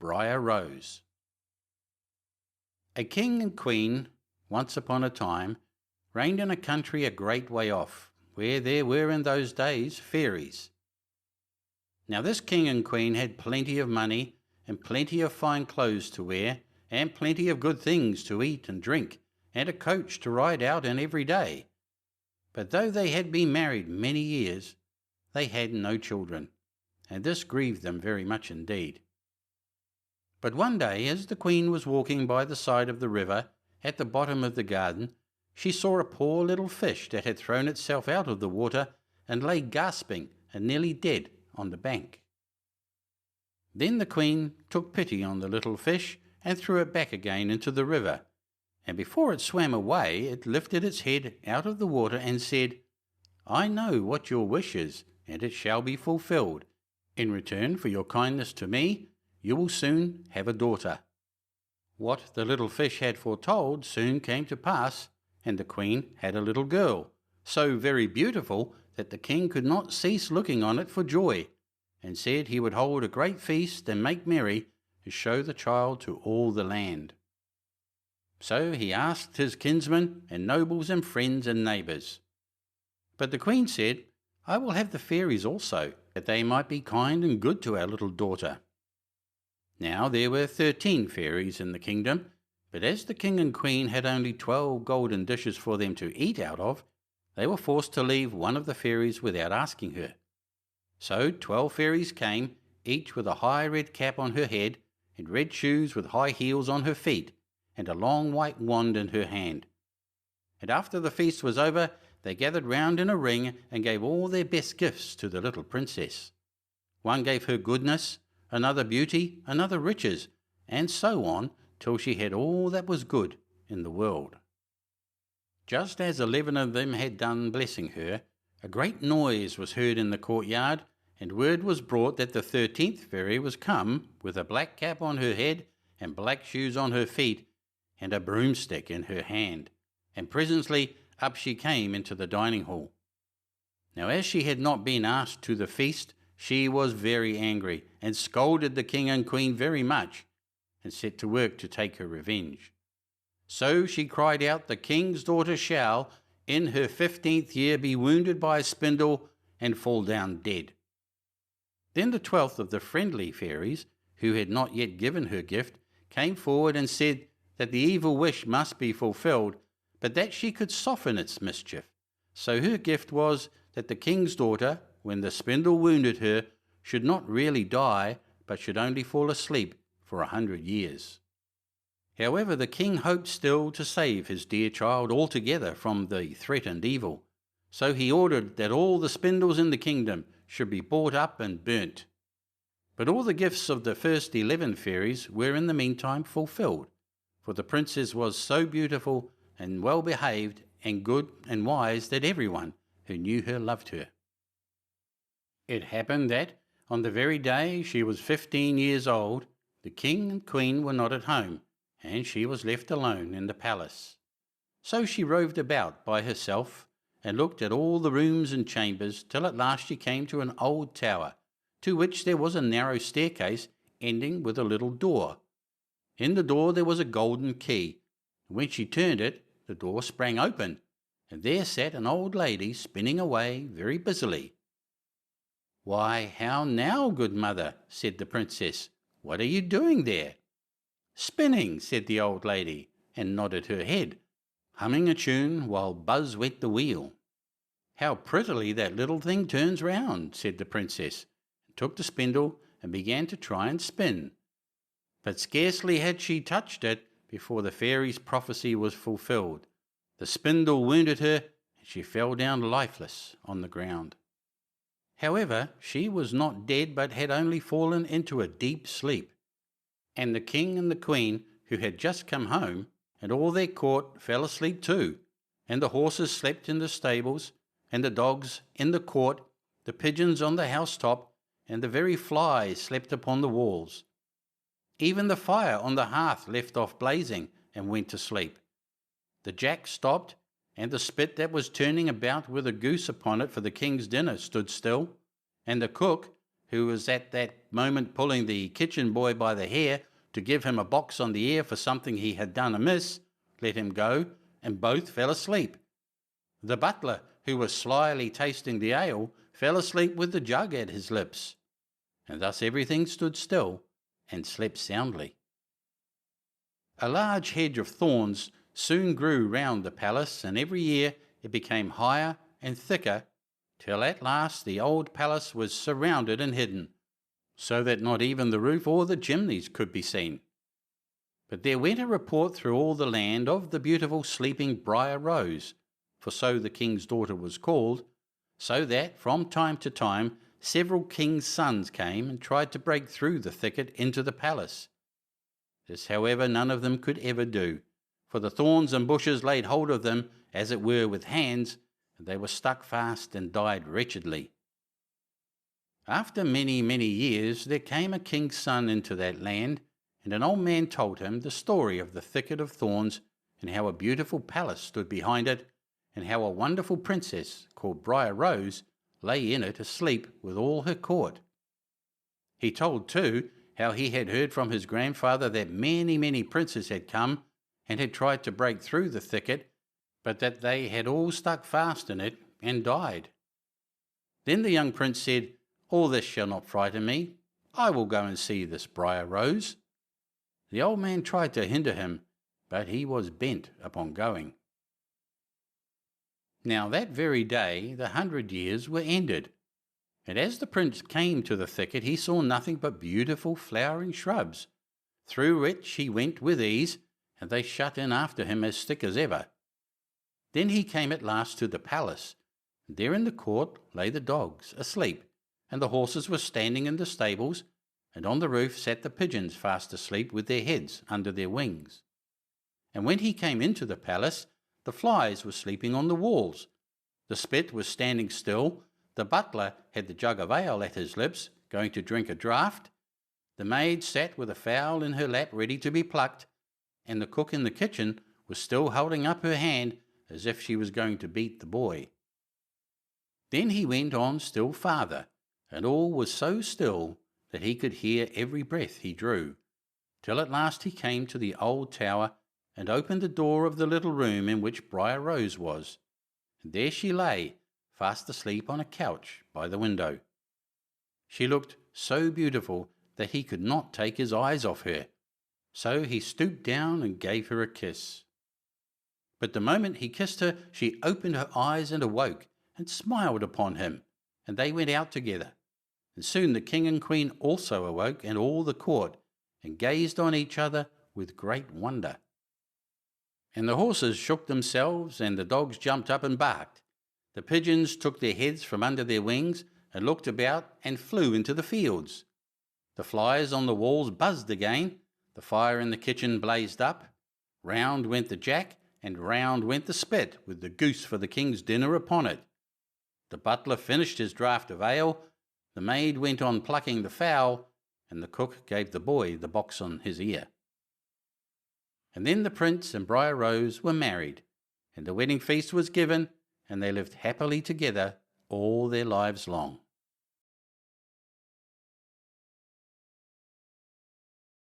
BRIAR Rose. A king and queen, once upon a time, reigned in a country a great way off, where there were in those days fairies. Now this king and queen had plenty of money, and plenty of fine clothes to wear, and plenty of good things to eat and drink, and a coach to ride out in every day. But though they had been married many years, they had no children, and this grieved them very much indeed. But one day, as the queen was walking by the side of the river, at the bottom of the garden, she saw a poor little fish that had thrown itself out of the water and lay gasping and nearly dead on the bank. Then the queen took pity on the little fish and threw it back again into the river, and before it swam away it lifted its head out of the water and said, "I know what your wish is, and it shall be fulfilled. In return for your kindness to me, you will soon have a daughter." What the little fish had foretold soon came to pass, and the queen had a little girl, so very beautiful that the king could not cease looking on it for joy, and said he would hold a great feast and make merry to show the child to all the land. So he asked his kinsmen and nobles and friends and neighbours. But the queen said, "I will have the fairies also, that they might be kind and good to our little daughter." Now there were 13 fairies in the kingdom, but as the king and queen had only 12 golden dishes for them to eat out of, they were forced to leave one of the fairies without asking her. So 12 fairies came, each with a high red cap on her head, and red shoes with high heels on her feet, and a long white wand in her hand. And after the feast was over, they gathered round in a ring and gave all their best gifts to the little princess. One gave her goodness, another beauty, another riches, and so on, till she had all that was good in the world. Just as 11 of them had done blessing her, a great noise was heard in the courtyard, and word was brought that the 13th fairy was come, with a black cap on her head, and black shoes on her feet, and a broomstick in her hand, and presently up she came into the dining hall. Now as she had not been asked to the feast, she was very angry, and scolded the king and queen very much, and set to work to take her revenge. So she cried out, "The king's daughter shall, in her 15th year, be wounded by a spindle, and fall down dead." Then the 12th of the friendly fairies, who had not yet given her gift, came forward and said that the evil wish must be fulfilled, but that she could soften its mischief. So her gift was that the king's daughter, when the spindle wounded her, should not really die, but should only fall asleep for 100 years. However, the king hoped still to save his dear child altogether from the threatened evil, so he ordered that all the spindles in the kingdom should be bought up and burnt. But all the gifts of the first 11 fairies were in the meantime fulfilled, for the princess was so beautiful and well behaved and good and wise that everyone who knew her loved her. It happened that, on the very day she was 15 years old, the king and queen were not at home, and she was left alone in the palace. So she roved about by herself, and looked at all the rooms and chambers, till at last she came to an old tower, to which there was a narrow staircase ending with a little door. In the door there was a golden key, and when she turned it, the door sprang open, and there sat an old lady spinning away very busily. "Why, how now, good mother?" said the princess. "What are you doing there?" "Spinning," said the old lady, and nodded her head, humming a tune while Buzz wet the wheel. "How prettily that little thing turns round," said the princess, and took the spindle and began to try and spin. But scarcely had she touched it before the fairy's prophecy was fulfilled. The spindle wounded her, and she fell down lifeless on the ground. However, she was not dead, but had only fallen into a deep sleep. And the king and the queen, who had just come home, and all their court, fell asleep too, and the horses slept in the stables, and the dogs in the court, the pigeons on the housetop, and the very flies slept upon the walls. Even the fire on the hearth left off blazing and went to sleep. The jack stopped, and the spit that was turning about with a goose upon it for the king's dinner stood still, and the cook, who was at that moment pulling the kitchen boy by the hair to give him a box on the ear for something he had done amiss, let him go, and both fell asleep. The butler, who was slyly tasting the ale, fell asleep with the jug at his lips. And thus everything stood still and slept soundly. A large hedge of thorns soon grew round the palace, and every year it became higher and thicker, till at last the old palace was surrounded and hidden, so that not even the roof or the chimneys could be seen. But there went a report through all the land of the beautiful sleeping Briar Rose, for so the king's daughter was called, so that from time to time several kings' sons came and tried to break through the thicket into the palace. This, however, none of them could ever do, for the thorns and bushes laid hold of them, as it were with hands, and they were stuck fast and died wretchedly. After many, many years there came a king's son into that land, and an old man told him the story of the thicket of thorns, and how a beautiful palace stood behind it, and how a wonderful princess called Briar Rose lay in it asleep with all her court. He told, too, how he had heard from his grandfather that many, many princes had come and had tried to break through the thicket, but that they had all stuck fast in it and died. Then the young prince said, "All this shall not frighten me. I will go and see this Briar Rose." The old man tried to hinder him, but he was bent upon going. Now that very day the 100 years were ended, and as the prince came to the thicket he saw nothing but beautiful flowering shrubs, through which he went with ease, and they shut in after him as thick as ever. Then he came at last to the palace, and there in the court lay the dogs asleep, and the horses were standing in the stables, and on the roof sat the pigeons fast asleep with their heads under their wings. And when he came into the palace, the flies were sleeping on the walls, the spit was standing still, the butler had the jug of ale at his lips, going to drink a draught, the maid sat with a fowl in her lap ready to be plucked, and the cook in the kitchen was still holding up her hand as if she was going to beat the boy. Then he went on still farther, and all was so still that he could hear every breath he drew, till at last he came to the old tower and opened the door of the little room in which Briar Rose was, and there she lay, fast asleep on a couch by the window. She looked so beautiful that he could not take his eyes off her, so he stooped down and gave her a kiss. But the moment he kissed her, she opened her eyes and awoke, and smiled upon him, and they went out together. And soon the king and queen also awoke, and all the court, and gazed on each other with great wonder. And the horses shook themselves, and the dogs jumped up and barked. The pigeons took their heads from under their wings, and looked about, and flew into the fields. The flies on the walls buzzed again, the fire in the kitchen blazed up, round went the jack, and round went the spit, with the goose for the king's dinner upon it. The butler finished his draught of ale, the maid went on plucking the fowl, and the cook gave the boy the box on his ear. And then the prince and Briar Rose were married, and the wedding feast was given, and they lived happily together all their lives long.